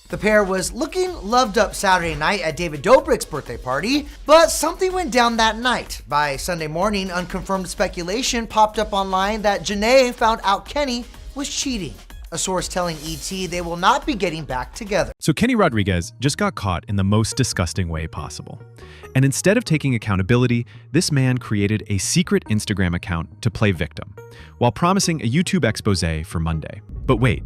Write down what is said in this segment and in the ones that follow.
The pair was looking loved up Saturday night at David Dobrik's birthday party, but something went down that night. By Sunday morning, unconfirmed speculation popped up online that Jana found out Kenny was cheating. A source telling ET they will not be getting back together. So Kenny Rodriguez just got caught in the most disgusting way possible. And instead of taking accountability, this man created a secret Instagram account to play victim, while promising a YouTube expose for Monday. But wait,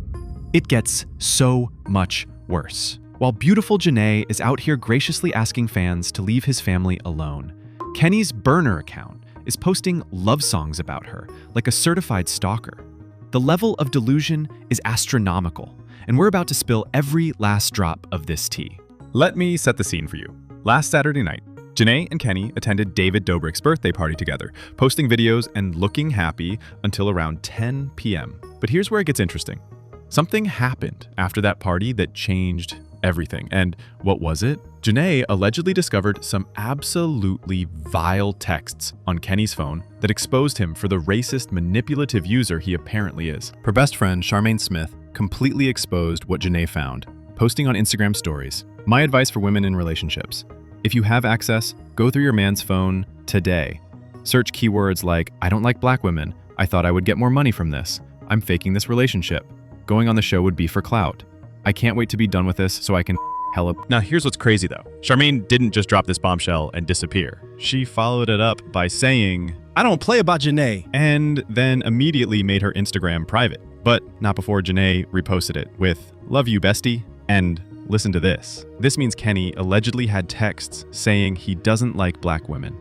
it gets so much worse. While beautiful Jana is out here graciously asking fans to leave his family alone, Kenny's burner account is posting love songs about her like a certified stalker. The level of delusion is astronomical, and we're about to spill every last drop of this tea. Let me set the scene for you. Last Saturday night, Jana and Kenny attended David Dobrik's birthday party together, posting videos and looking happy until around 10 p.m. But here's where it gets interesting. Something happened after that party that changed everything. And what was it? Jana allegedly discovered some absolutely vile texts on Kenny's phone that exposed him for the racist, manipulative user he apparently is. Her best friend, Charmaine Smith, completely exposed what Jana found, posting on Instagram stories. My advice for women in relationships: if you have access, go through your man's phone today. Search keywords like, I don't like black women, I thought I would get more money from this, I'm faking this relationship, going on the show would be for clout, I can't wait to be done with this so I can hella. Now here's what's crazy though. Charmaine didn't just drop this bombshell and disappear. She followed it up by saying, I don't play about Jana, and then immediately made her Instagram private. But not before Jana reposted it with, love you bestie, and listen to this. This means Kenny allegedly had texts saying he doesn't like black women,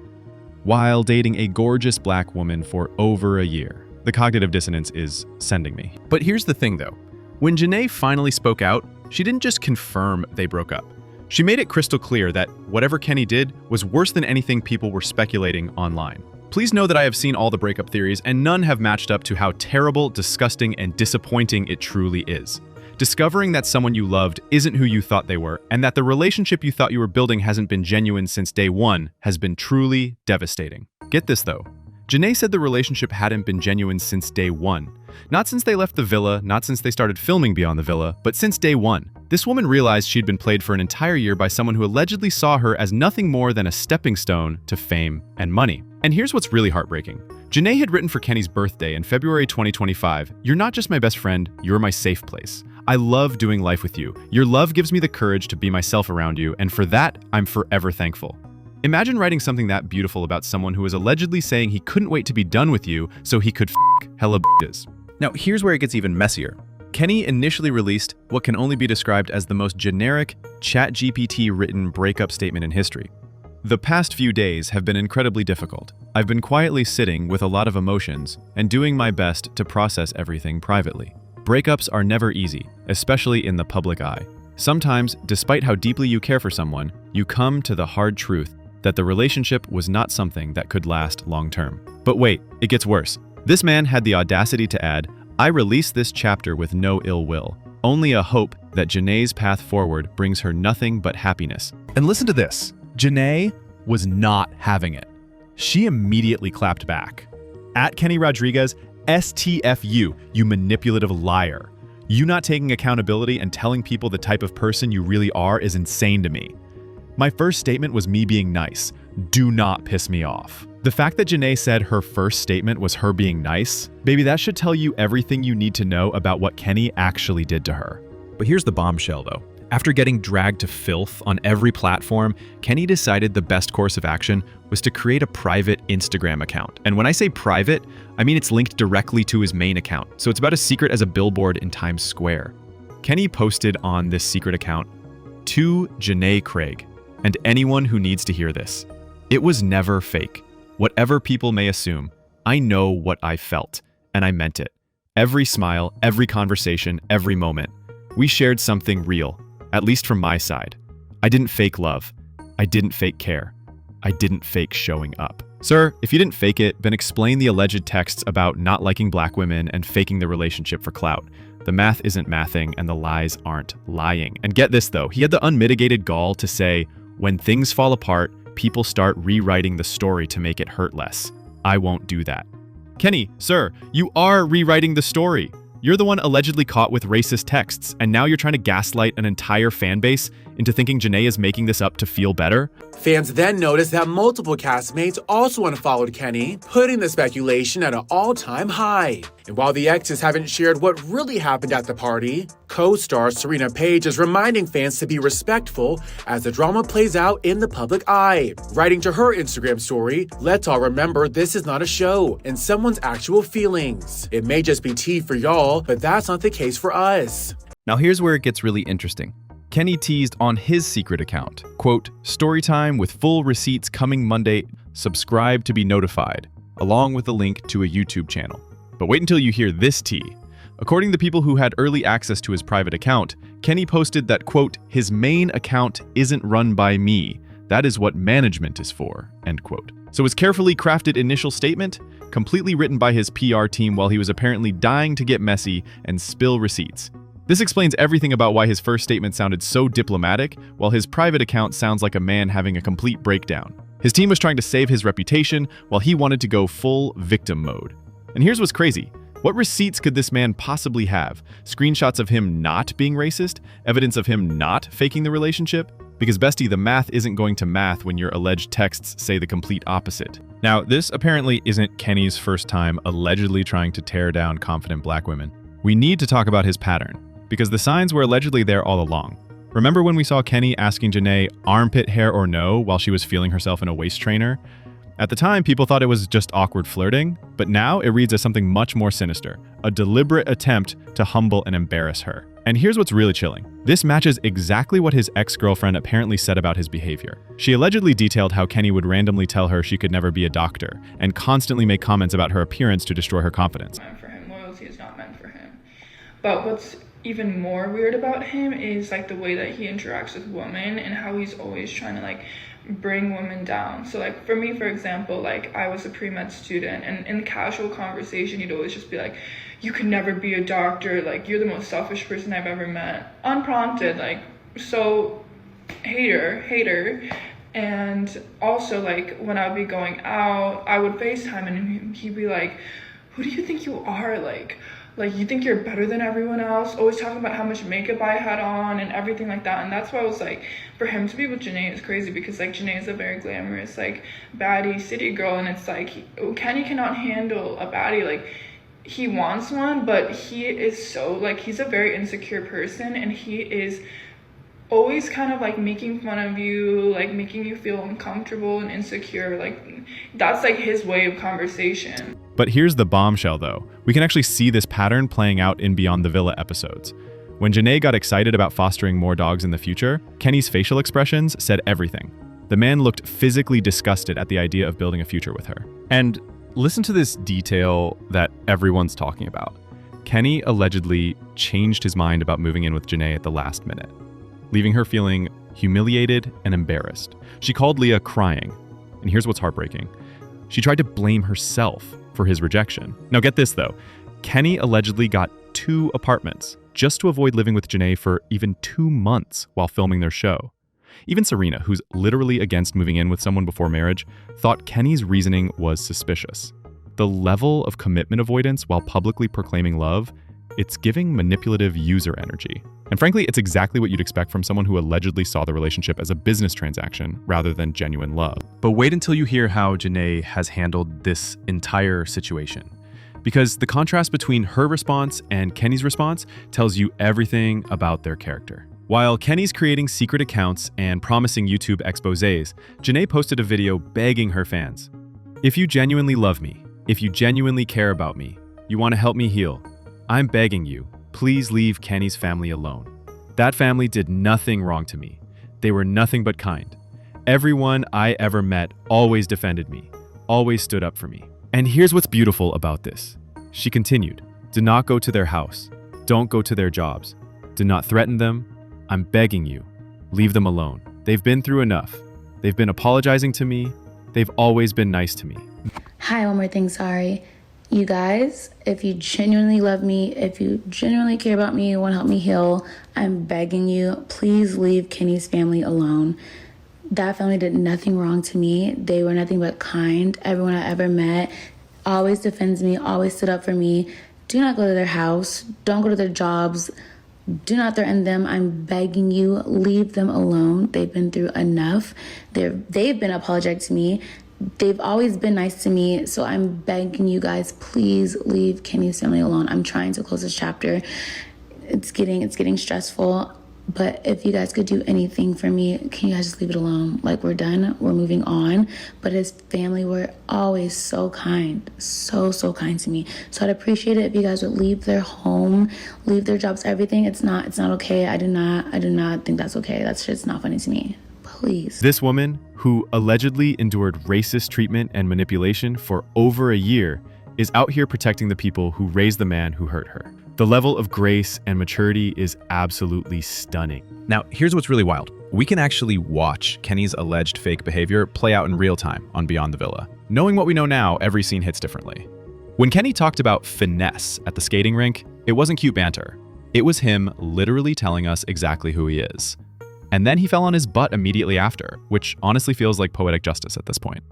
while dating a gorgeous black woman for over a year. The cognitive dissonance is sending me. But here's the thing though. When Jana finally spoke out, she didn't just confirm they broke up. She made it crystal clear that whatever Kenny did was worse than anything people were speculating online. Please know that I have seen all the breakup theories and none have matched up to how terrible, disgusting, and disappointing it truly is. Discovering that someone you loved isn't who you thought they were, and that the relationship you thought you were building hasn't been genuine since day one has been truly devastating. Get this though. Jana said the relationship hadn't been genuine since day one. Not since they left the villa, not since they started filming Beyond the Villa, but since day one. This woman realized she'd been played for an entire year by someone who allegedly saw her as nothing more than a stepping stone to fame and money. And here's what's really heartbreaking. Jana had written for Kenny's birthday in February 2025, "You're not just my best friend, you're my safe place. I love doing life with you. Your love gives me the courage to be myself around you, and for that, I'm forever thankful." Imagine writing something that beautiful about someone who was allegedly saying he couldn't wait to be done with you so he could hella bitches. Now, here's where it gets even messier. Kenny initially released what can only be described as the most generic, ChatGPT-written breakup statement in history. The past few days have been incredibly difficult. I've been quietly sitting with a lot of emotions and doing my best to process everything privately. Breakups are never easy, especially in the public eye. Sometimes, despite how deeply you care for someone, you come to the hard truth that the relationship was not something that could last long-term. But wait, it gets worse. This man had the audacity to add, I release this chapter with no ill will, only a hope that Janae's path forward brings her nothing but happiness. And listen to this. Jana was not having it. She immediately clapped back. At Kenny Rodriguez, STFU, you manipulative liar. You not taking accountability and telling people the type of person you really are is insane to me. My first statement was me being nice. Do not piss me off. The fact that Jana said her first statement was her being nice, baby, that should tell you everything you need to know about what Kenny actually did to her. But here's the bombshell though. After getting dragged to filth on every platform, Kenny decided the best course of action was to create a private Instagram account. And when I say private, I mean it's linked directly to his main account. So it's about as secret as a billboard in Times Square. Kenny posted on this secret account, "To Jana Craig, and anyone who needs to hear this. It was never fake. Whatever people may assume, I know what I felt, and I meant it. Every smile, every conversation, every moment. We shared something real, at least from my side. I didn't fake love. I didn't fake care. I didn't fake showing up." Sir, if you didn't fake it, then explain the alleged texts about not liking black women and faking the relationship for clout. The math isn't mathing and the lies aren't lying. And get this though, he had the unmitigated gall to say, when things fall apart, people start rewriting the story to make it hurt less. I won't do that. Kenny, sir, you are rewriting the story. You're the one allegedly caught with racist texts, and now you're trying to gaslight an entire fan base into thinking Janae is making this up to feel better? Fans then noticed that multiple castmates also unfollowed Kenny, putting the speculation at an all-time high. And while the exes haven't shared what really happened at the party, co-star Serena Page is reminding fans to be respectful as the drama plays out in the public eye. Writing to her Instagram story, "Let's all remember this is not a show and someone's actual feelings. It may just be tea for y'all, but that's not the case for us." Now here's where it gets really interesting. Kenny teased on his secret account, quote, "Storytime with full receipts coming Monday, subscribe to be notified," along with a link to a YouTube channel. But wait until you hear this tea. According to people who had early access to his private account, Kenny posted that, quote, "his main account isn't run by me. That is what management is for," end quote. So his carefully crafted initial statement, completely written by his PR team while he was apparently dying to get messy and spill receipts. This explains everything about why his first statement sounded so diplomatic, while his private account sounds like a man having a complete breakdown. His team was trying to save his reputation, while he wanted to go full victim mode. And here's what's crazy. What receipts could this man possibly have? Screenshots of him not being racist? Evidence of him not faking the relationship? Because bestie, the math isn't going to math when your alleged texts say the complete opposite. Now, this apparently isn't Kenny's first time allegedly trying to tear down confident black women. We need to talk about his pattern, because the signs were allegedly there all along. Remember when we saw Kenny asking Janae armpit hair or no while she was feeling herself in a waist trainer? At the time, people thought it was just awkward flirting, but now it reads as something much more sinister, a deliberate attempt to humble and embarrass her. And here's what's really chilling. This matches exactly what his ex-girlfriend apparently said about his behavior. She allegedly detailed how Kenny would randomly tell her she could never be a doctor, and constantly make comments about her appearance to destroy her confidence. For him, loyalty is not meant for him. But what's even more weird about him is like the way that he interacts with women and how he's always trying to like bring women down. So like for me, for example, like I was a pre-med student, and in casual conversation he'd always just be like, "You could never be a doctor, like you're the most selfish person I've ever met." Unprompted, like, so hater. And also like when I'd be going out, I would FaceTime and he'd be like, "Who do you think you are? Like you think you're better than everyone else?" Always talking about how much makeup I had on and everything like that. And that's why I was like, for him to be with Janae is crazy, because like Janae is a very glamorous, like baddie city girl, and it's like Kenny cannot handle a baddie. Like he wants one, but he is so like, he's a very insecure person, and he is always kind of like making fun of you, like making you feel uncomfortable and insecure. Like that's like his way of conversation. But here's the bombshell though. We can actually see this pattern playing out in Beyond the Villa episodes. When Janae got excited about fostering more dogs in the future, Kenny's facial expressions said everything. The man looked physically disgusted at the idea of building a future with her. And listen to this detail that everyone's talking about. Kenny allegedly changed his mind about moving in with Janae at the last minute, leaving her feeling humiliated and embarrassed. She called Leah crying. And here's what's heartbreaking. She tried to blame herself for his rejection. Now get this though, Kenny allegedly got 2 apartments just to avoid living with Janae for even 2 months while filming their show. Even Serena, who's literally against moving in with someone before marriage, thought Kenny's reasoning was suspicious. The level of commitment avoidance while publicly proclaiming love, it's giving manipulative user energy. And frankly, it's exactly what you'd expect from someone who allegedly saw the relationship as a business transaction rather than genuine love. But wait until you hear how Janae has handled this entire situation. Because the contrast between her response and Kenny's response tells you everything about their character. While Kenny's creating secret accounts and promising YouTube exposés, Janae posted a video begging her fans, "If you genuinely love me, if you genuinely care about me, you want to help me heal, I'm begging you, please leave Kenny's family alone. That family did nothing wrong to me. They were nothing but kind. Everyone I ever met always defended me, always stood up for me." And here's what's beautiful about this. She continued, "Do not go to their house. Don't go to their jobs. Do not threaten them. I'm begging you. Leave them alone. They've been through enough. They've been apologizing to me. They've always been nice to me." Hi, one more thing, sorry. You guys, if you genuinely love me, if you genuinely care about me, you want to help me heal, I'm begging you, please leave Kenny's family alone. That family did nothing wrong to me. They were nothing but kind. Everyone I ever met always defends me, always stood up for me. Do not go to their house. Don't go to their jobs. Do not threaten them. I'm begging you, leave them alone. They've been through enough. They've been apologetic to me. They've always been nice to me. So I'm begging you guys, please leave Kenny's family alone. I'm trying to close this chapter. It's getting stressful. But if you guys could do anything for me, can you guys just leave it alone? Like, we're done, we're moving on. But his family were always so kind, so kind to me. So I'd appreciate it if you guys would leave their home, leave their jobs, everything. It's not okay. I do not think that's okay. That shit's not funny to me. Please. This woman, who allegedly endured racist treatment and manipulation for over a year, is out here protecting the people who raised the man who hurt her. The level of grace and maturity is absolutely stunning. Now, here's what's really wild. We can actually watch Kenny's alleged fake behavior play out in real time on Beyond the Villa. Knowing what we know now, every scene hits differently. When Kenny talked about finesse at the skating rink, it wasn't cute banter. It was him literally telling us exactly who he is. And then he fell on his butt immediately after, which honestly feels like poetic justice at this point.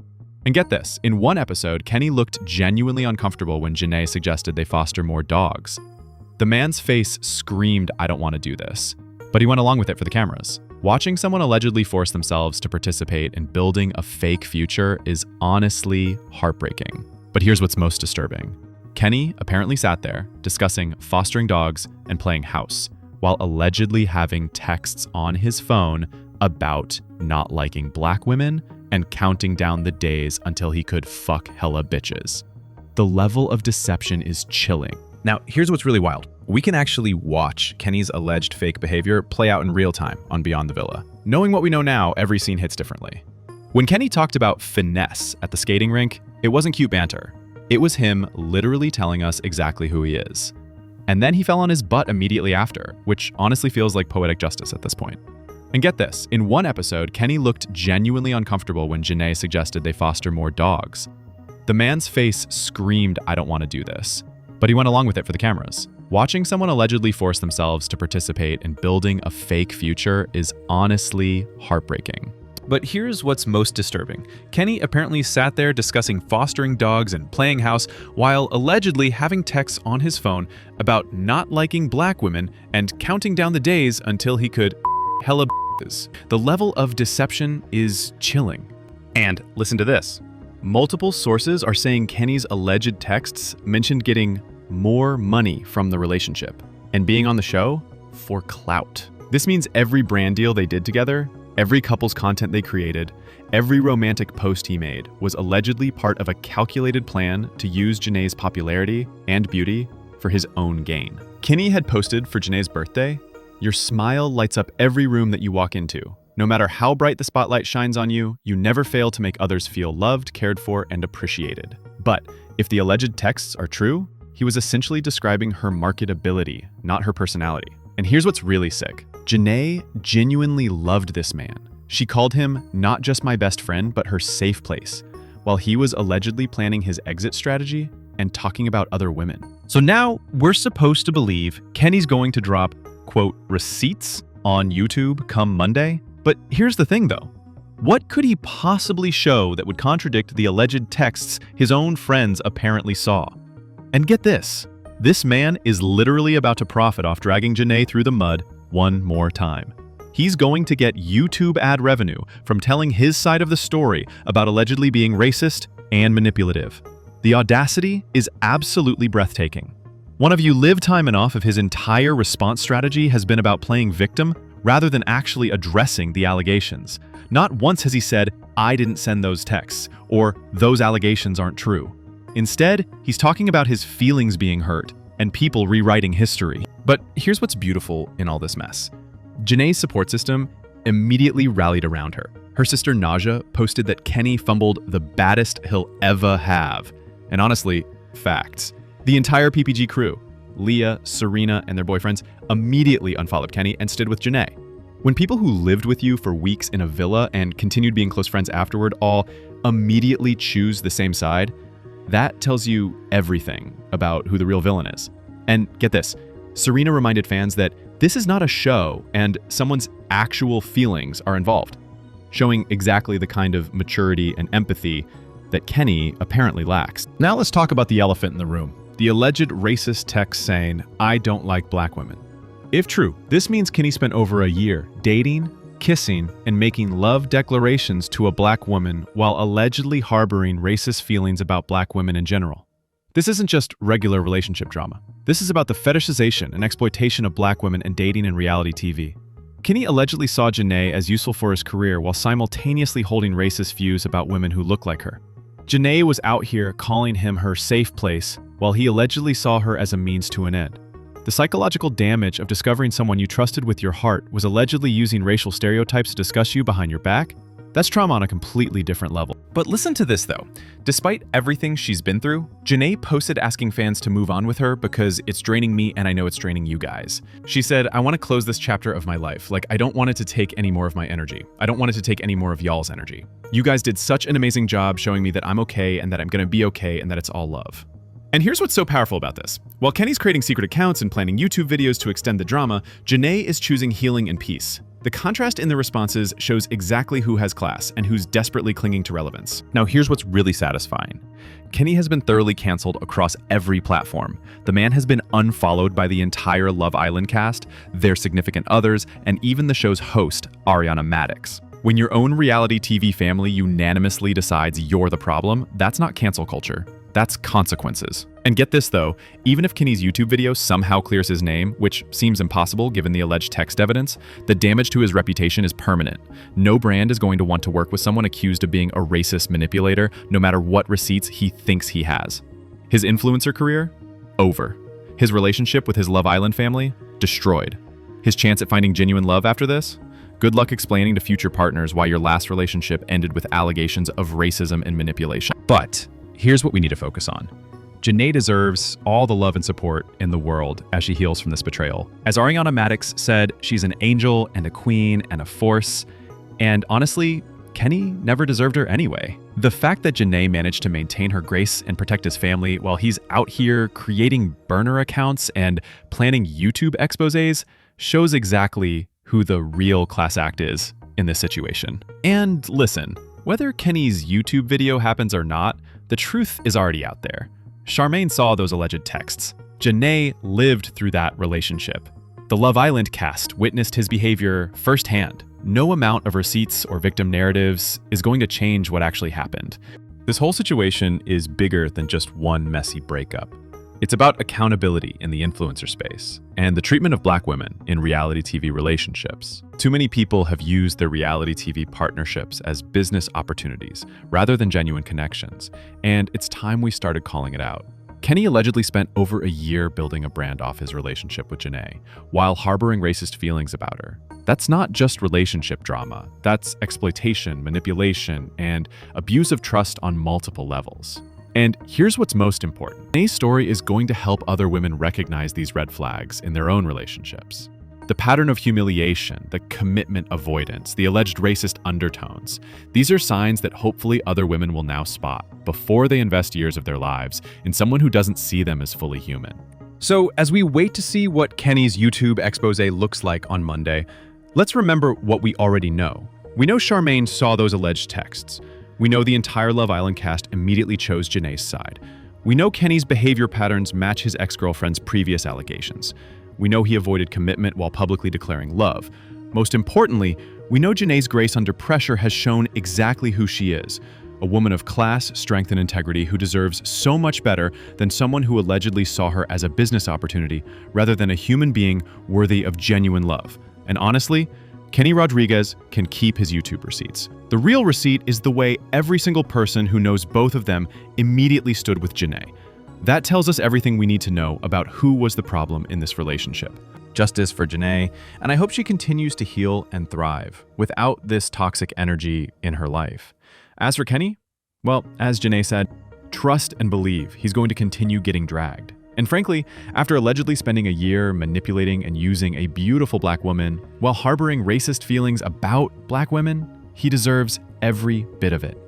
And get this, in one episode, Kenny looked genuinely uncomfortable when Janae suggested they foster more dogs. The man's face screamed, "I don't want to do this," but he went along with it for the cameras. Watching someone allegedly force themselves to participate in building a fake future is honestly heartbreaking. But here's what's most disturbing. Kenny apparently sat there discussing fostering dogs and playing house, while allegedly having texts on his phone about not liking black women and counting down the days until he could fuck hella bitches. The level of deception is chilling. Now, here's what's really wild. We can actually watch Kenny's alleged fake behavior play out in real time on Beyond the Villa. Knowing what we know now, every scene hits differently. When Kenny talked about finesse at the skating rink, it wasn't cute banter. It was him literally telling us exactly who he is. And then he fell on his butt immediately after, which honestly feels like poetic justice at this point. And get this, in one episode, Kenny looked genuinely uncomfortable when Janae suggested they foster more dogs. The man's face screamed, "I don't want to do this," but he went along with it for the cameras. Watching someone allegedly force themselves to participate in building a fake future is honestly heartbreaking. But here's what's most disturbing. Kenny apparently sat there discussing fostering dogs and playing house while allegedly having texts on his phone about not liking black women and counting down the days until he could hella bitches. The level of deception is chilling. And listen to this. Multiple sources are saying Kenny's alleged texts mentioned getting more money from the relationship and being on the show for clout. This means every brand deal they did together, every couple's content they created, every romantic post he made was allegedly part of a calculated plan to use Janae's popularity and beauty for his own gain. Kenny had posted for Janae's birthday, "Your smile lights up every room that you walk into. No matter how bright the spotlight shines on you, you never fail to make others feel loved, cared for, and appreciated." But if the alleged texts are true, he was essentially describing her marketability, not her personality. And here's what's really sick. Janae genuinely loved this man. She called him not just my best friend, but her safe place, while he was allegedly planning his exit strategy and talking about other women. So now we're supposed to believe Kenny's going to drop, quote, receipts on YouTube come Monday. But here's the thing though. What could he possibly show that would contradict the alleged texts his own friends apparently saw? And get this man is literally about to profit off dragging Janae through the mud one more time. He's going to get YouTube ad revenue from telling his side of the story about allegedly being racist and manipulative. The audacity is absolutely breathtaking. One of you lived time enough of his entire response strategy has been about playing victim rather than actually addressing the allegations. Not once has he said, "I didn't send those texts," or "those allegations aren't true." Instead, he's talking about his feelings being hurt and people rewriting history. But here's what's beautiful in all this mess. Janae's support system immediately rallied around her. Her sister Naja posted that Kenny fumbled the baddest he'll ever have. And honestly, facts. The entire PPG crew, Leah, Serena, and their boyfriends, immediately unfollowed Kenny and stood with Janae. When people who lived with you for weeks in a villa and continued being close friends afterward all immediately choose the same side, that tells you everything about who the real villain is. And get this, Serena reminded fans that this is not a show and someone's actual feelings are involved, showing exactly the kind of maturity and empathy that Kenny apparently lacks. Now let's talk about the elephant in the room. the alleged racist text saying, "I don't like black women." If true, this means Kenny spent over a year dating, kissing, and making love declarations to a black woman while allegedly harboring racist feelings about black women in general. This isn't just regular relationship drama. This is about the fetishization and exploitation of black women and dating in reality TV. Kenny allegedly saw Janae as useful for his career while simultaneously holding racist views about women who look like her. Janae was out here calling him her safe place, while he allegedly saw her as a means to an end. The psychological damage of discovering someone you trusted with your heart was allegedly using racial stereotypes to discuss you behind your back. That's trauma on a completely different level. But listen to this though. Despite everything she's been through, Janae posted asking fans to move on with her because it's draining me and I know it's draining you guys. She said, "I want to close this chapter of my life. Like, I don't want it to take any more of my energy. I don't want it to take any more of y'all's energy. You guys did such an amazing job showing me that I'm okay and that I'm gonna be okay and that it's all love." And here's what's so powerful about this. While Kenny's creating secret accounts and planning YouTube videos to extend the drama, Janae is choosing healing and peace. The contrast in the responses shows exactly who has class and who's desperately clinging to relevance. Now here's what's really satisfying. Kenny has been thoroughly canceled across every platform. The man has been unfollowed by the entire Love Island cast, their significant others, and even the show's host, Ariana Madix. When your own reality TV family unanimously decides you're the problem, that's not cancel culture. That's consequences. And get this though, even if Kenny's YouTube video somehow clears his name, which seems impossible given the alleged text evidence, the damage to his reputation is permanent. No brand is going to want to work with someone accused of being a racist manipulator, no matter what receipts he thinks he has. His influencer career? Over. His relationship with his Love Island family? Destroyed. His chance at finding genuine love after this? Good luck explaining to future partners why your last relationship ended with allegations of racism and manipulation. But here's what we need to focus on. Janae deserves all the love and support in the world as she heals from this betrayal. As Ariana Madix said, she's an angel and a queen and a force. And honestly, Kenny never deserved her anyway. The fact that Janae managed to maintain her grace and protect his family while he's out here creating burner accounts and planning YouTube exposés shows exactly who the real class act is in this situation. And listen, whether Kenny's YouTube video happens or not, the truth is already out there. Charmaine saw those alleged texts. Janae lived through that relationship. The Love Island cast witnessed his behavior firsthand. No amount of receipts or victim narratives is going to change what actually happened. This whole situation is bigger than just one messy breakup. It's about accountability in the influencer space and the treatment of black women in reality TV relationships. Too many people have used their reality TV partnerships as business opportunities rather than genuine connections, and it's time we started calling it out. Kenny allegedly spent over a year building a brand off his relationship with Janae, while harboring racist feelings about her. That's not just relationship drama, that's exploitation, manipulation, and abuse of trust on multiple levels. And here's what's most important. Janae's story is going to help other women recognize these red flags in their own relationships. The pattern of humiliation, the commitment avoidance, the alleged racist undertones. These are signs that hopefully other women will now spot before they invest years of their lives in someone who doesn't see them as fully human. So as we wait to see what Kenny's YouTube expose looks like on Monday, let's remember what we already know. We know Charmaine saw those alleged texts. We know the entire Love Island cast immediately chose Janae's side. We know Kenny's behavior patterns match his ex-girlfriend's previous allegations. We know he avoided commitment while publicly declaring love. Most importantly, we know Janae's grace under pressure has shown exactly who she is, a woman of class, strength, and integrity who deserves so much better than someone who allegedly saw her as a business opportunity rather than a human being worthy of genuine love. And honestly, Kenny Rodriguez can keep his YouTube receipts. The real receipt is the way every single person who knows both of them immediately stood with Janae. That tells us everything we need to know about who was the problem in this relationship. Justice for Janae, and I hope she continues to heal and thrive without this toxic energy in her life. As for Kenny, well, as Janae said, trust and believe he's going to continue getting dragged. And frankly, after allegedly spending a year manipulating and using a beautiful black woman while harboring racist feelings about black women, he deserves every bit of it.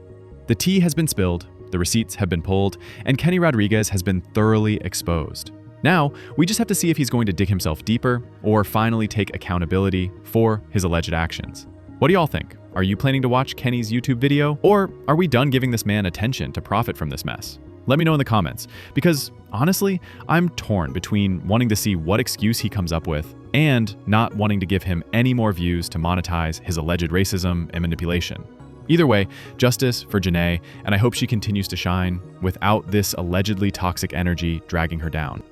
The tea has been spilled, the receipts have been pulled, and Kenny Rodriguez has been thoroughly exposed. Now, we just have to see if he's going to dig himself deeper or finally take accountability for his alleged actions. What do y'all think? Are you planning to watch Kenny's YouTube video? Or are we done giving this man attention to profit from this mess? Let me know in the comments, because honestly, I'm torn between wanting to see what excuse he comes up with and not wanting to give him any more views to monetize his alleged racism and manipulation. Either way, justice for Janae, and I hope she continues to shine without this allegedly toxic energy dragging her down.